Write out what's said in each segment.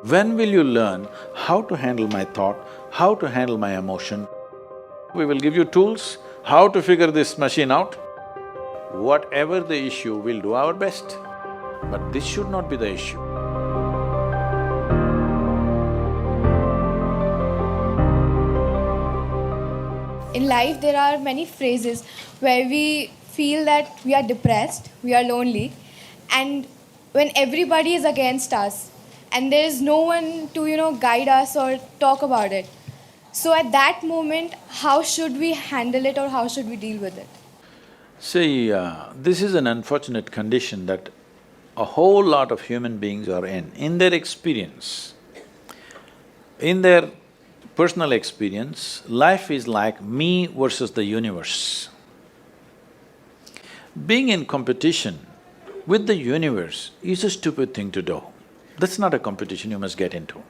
When will you learn how to handle my thought, how to handle my emotion? We will give you tools, how to figure this machine out. Whatever the issue, we'll do our best. But this should not be the issue. In life, there are many phases where we feel that we are depressed, we are lonely, and when everybody is against us, and there is no one to, guide us or talk about it. So at that moment, how should we handle it or how should we deal with it? See, this is an unfortunate condition that a whole lot of human beings are in their experience. In their personal experience, life is like me versus the universe. Being in competition with the universe is a stupid thing to do. That's not a competition you must get into.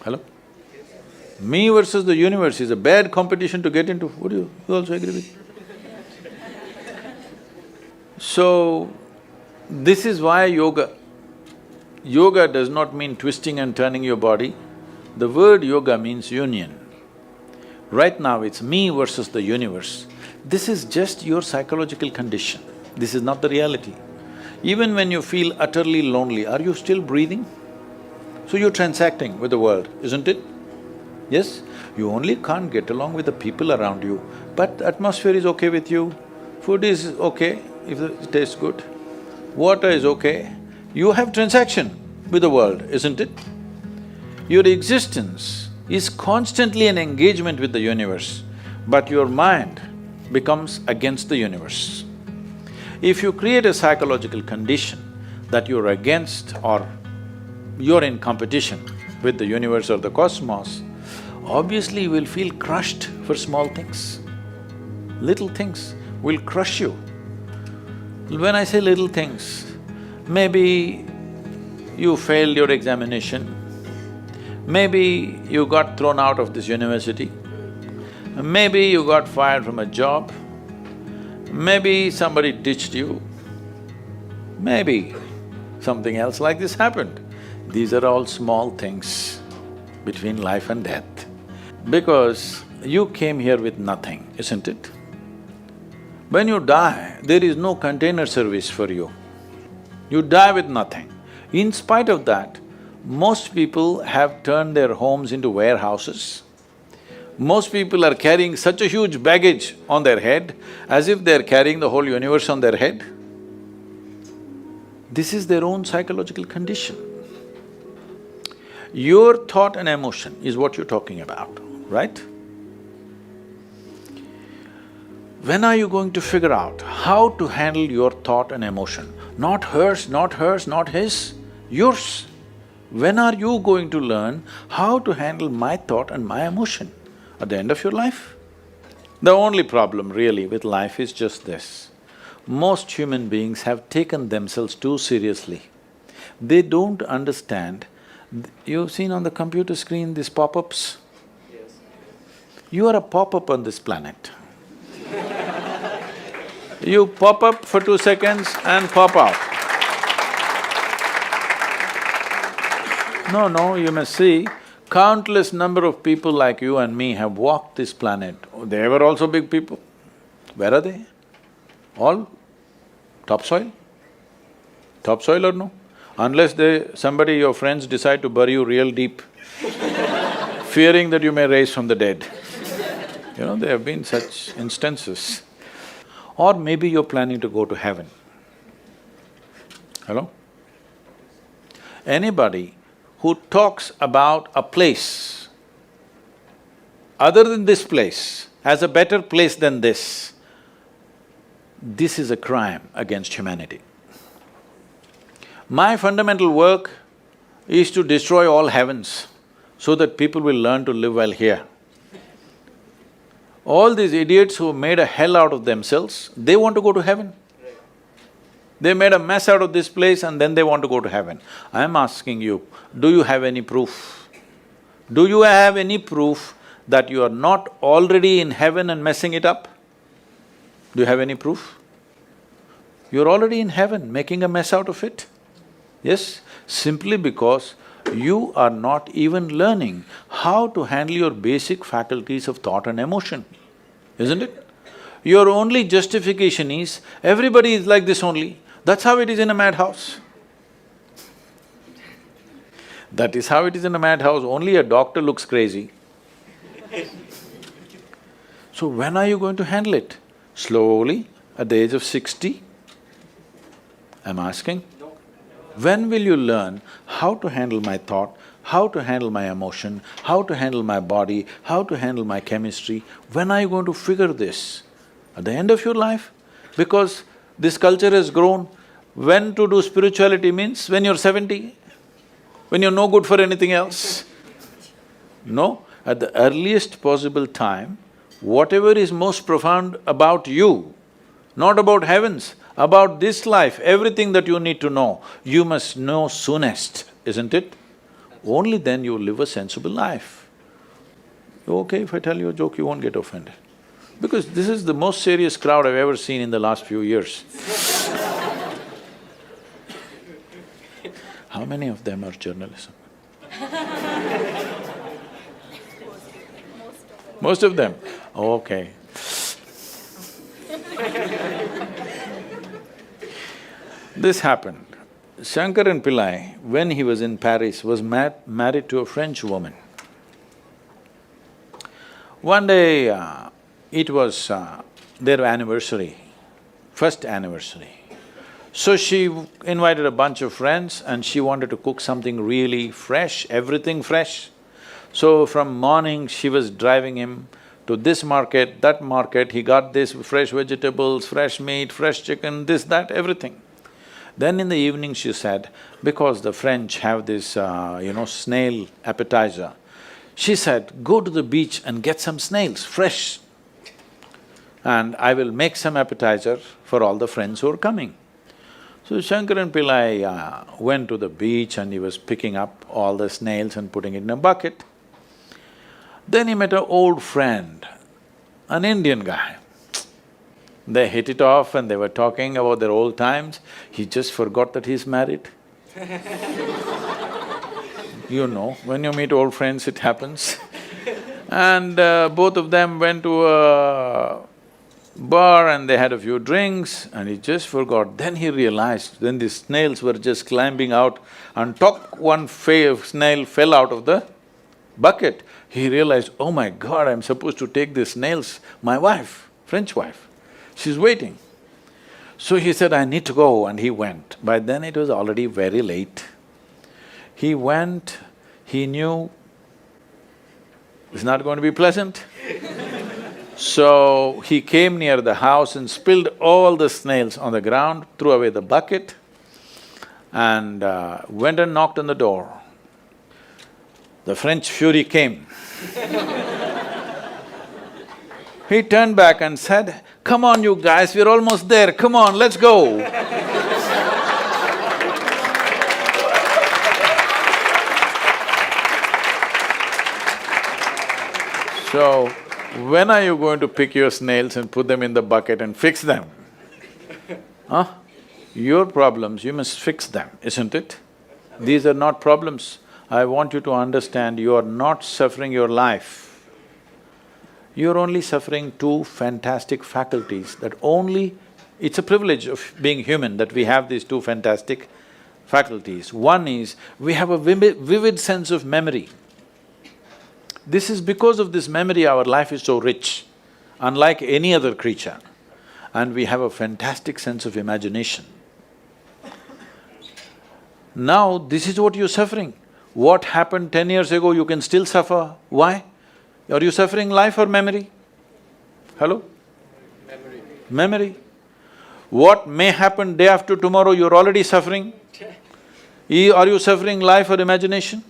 Hello? Me versus the universe is a bad competition to get into. Would you also agree with? So, this is why yoga. Yoga does not mean twisting and turning your body. The word yoga means union. Right now it's me versus the universe. This is just your psychological condition. This is not the reality. Even when you feel utterly lonely, are you still breathing? So you're transacting with the world, isn't it? Yes? You only can't get along with the people around you, but atmosphere is okay with you, food is okay if it tastes good, water is okay. You have transaction with the world, isn't it? Your existence is constantly an engagement with the universe, but your mind becomes against the universe. If you create a psychological condition that you're against or you're in competition with the universe or the cosmos, obviously you will feel crushed for small things. Little things will crush you. When I say little things, maybe you failed your examination, maybe you got thrown out of this university, maybe you got fired from a job, maybe somebody ditched you, maybe something else like this happened. These are all small things between life and death. Because you came here with nothing, isn't it? When you die, there is no container service for you. You die with nothing. In spite of that, most people have turned their homes into warehouses. Most people are carrying such a huge baggage on their head, as if they're carrying the whole universe on their head. This is their own psychological condition. Your thought and emotion is what you're talking about, right? When are you going to figure out how to handle your thought and emotion? Not hers, not hers, not his, yours. When are you going to learn how to handle my thought and my emotion? At the end of your life? The only problem really with life is just this. Most human beings have taken themselves too seriously. They don't understand. You've seen on the computer screen these pop-ups? Yes. You are a pop-up on this planet. You pop up for 2 seconds and pop out. No, you must see, countless number of people like you and me have walked this planet. They were also big people. Where are they? All topsoil? Topsoil or no? Unless somebody, your friends decide to bury you real deep, fearing that you may rise from the dead. There have been such instances. Or maybe you're planning to go to heaven. Hello? Anybody who talks about a place other than this place as a better place than this is a crime against humanity. My fundamental work is to destroy all heavens so that people will learn to live well here. All these idiots who made a hell out of themselves, they want to go to heaven. They made a mess out of this place and then they want to go to heaven. I'm asking you, do you have any proof? Do you have any proof that you are not already in heaven and messing it up? Do you have any proof? You're already in heaven, making a mess out of it. Yes, simply because you are not even learning how to handle your basic faculties of thought and emotion, isn't it? Your only justification is, everybody is like this only, that's how it is in a madhouse. That is how it is in a madhouse, only a doctor looks crazy. So when are you going to handle it? Slowly, at the age of 60? I'm asking. When will you learn how to handle my thought, how to handle my emotion, how to handle my body, how to handle my chemistry? When are you going to figure this? At the end of your life? Because this culture has grown, when to do spirituality means when you're 70, when you're no good for anything else. No, at the earliest possible time, whatever is most profound about you, not about heavens, about this life, everything that you need to know, you must know soonest, isn't it? Only then you live a sensible life. Okay, if I tell you a joke, you won't get offended. Because this is the most serious crowd I've ever seen in the last few years. How many of them are journalism? Most of them? Okay. This happened. Shankaran Pillai, when he was in Paris, was married to a French woman. One day, it was their anniversary, first anniversary. So she invited a bunch of friends and she wanted to cook something really fresh, everything fresh. So from morning she was driving him to this market, that market, he got this fresh vegetables, fresh meat, fresh chicken, this, that, everything. Then in the evening she said, because the French have this, snail appetizer, she said, go to the beach and get some snails, fresh. And I will make some appetizer for all the friends who are coming. So Shankaran Pillai went to the beach and he was picking up all the snails and putting it in a bucket. Then he met an old friend, an Indian guy. They hit it off and they were talking about their old times. He just forgot that he's married. You know, when you meet old friends, it happens. And both of them went to a bar and they had a few drinks and he just forgot. Then he realized, then the snails were just climbing out and one snail fell out of the bucket. He realized, oh my God, I'm supposed to take these snails, my wife, French wife, she's waiting. So he said, I need to go, and he went. By then it was already very late. He went, he knew it's not going to be pleasant. So he came near the house and spilled all the snails on the ground, threw away the bucket and went and knocked on the door. The French fury came. He turned back and said, come on you guys, we're almost there, come on, let's go. So, when are you going to pick your snails and put them in the bucket and fix them? Huh? Your problems, you must fix them, isn't it? These are not problems. I want you to understand, you are not suffering your life. You're only suffering two fantastic faculties that only… It's a privilege of being human that we have these two fantastic faculties. One is, we have a vivid sense of memory. This is because of this memory our life is so rich, unlike any other creature. And we have a fantastic sense of imagination. Now, this is what you're suffering. What happened 10 years ago, you can still suffer. Why? Are you suffering life or memory? Hello? Memory. Memory. What may happen day after tomorrow, you're already suffering. Are you suffering life or imagination?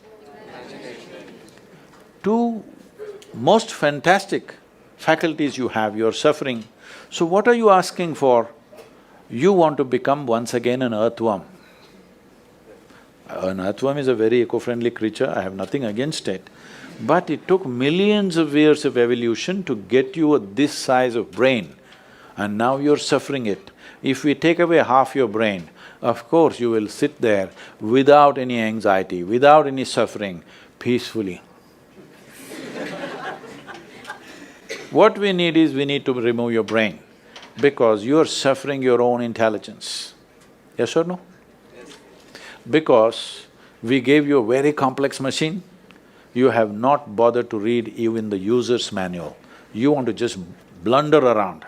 Two most fantastic faculties you have, you're suffering. So what are you asking for? You want to become once again an earthworm. An earthworm is a very eco-friendly creature, I have nothing against it. But it took millions of years of evolution to get you this size of brain, and now you're suffering it. If we take away half your brain, of course you will sit there without any anxiety, without any suffering, peacefully. What we need is, we need to remove your brain, because you're suffering your own intelligence. Yes or no? Yes. Because we gave you a very complex machine, you have not bothered to read even the user's manual. You want to just blunder around.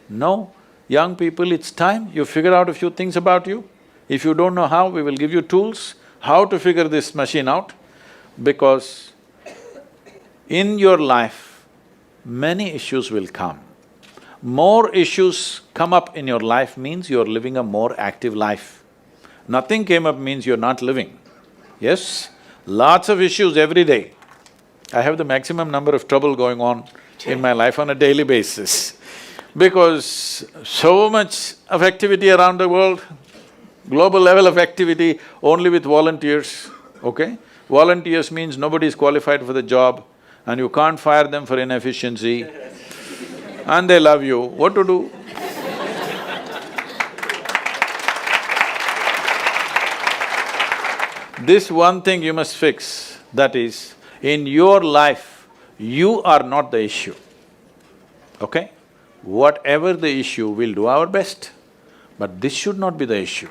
No, young people, it's time you figure out a few things about you. If you don't know how, we will give you tools, how to figure this machine out, because in your life, many issues will come. More issues come up in your life means you're living a more active life. Nothing came up means you're not living. Yes? Lots of issues every day. I have the maximum number of trouble going on in my life on a daily basis, because so much of activity around the world, global level of activity only with volunteers, okay? Volunteers means nobody is qualified for the job and you can't fire them for inefficiency and they love you, what to do? This one thing you must fix, that is, in your life, you are not the issue, okay? Whatever the issue, we'll do our best, but this should not be the issue.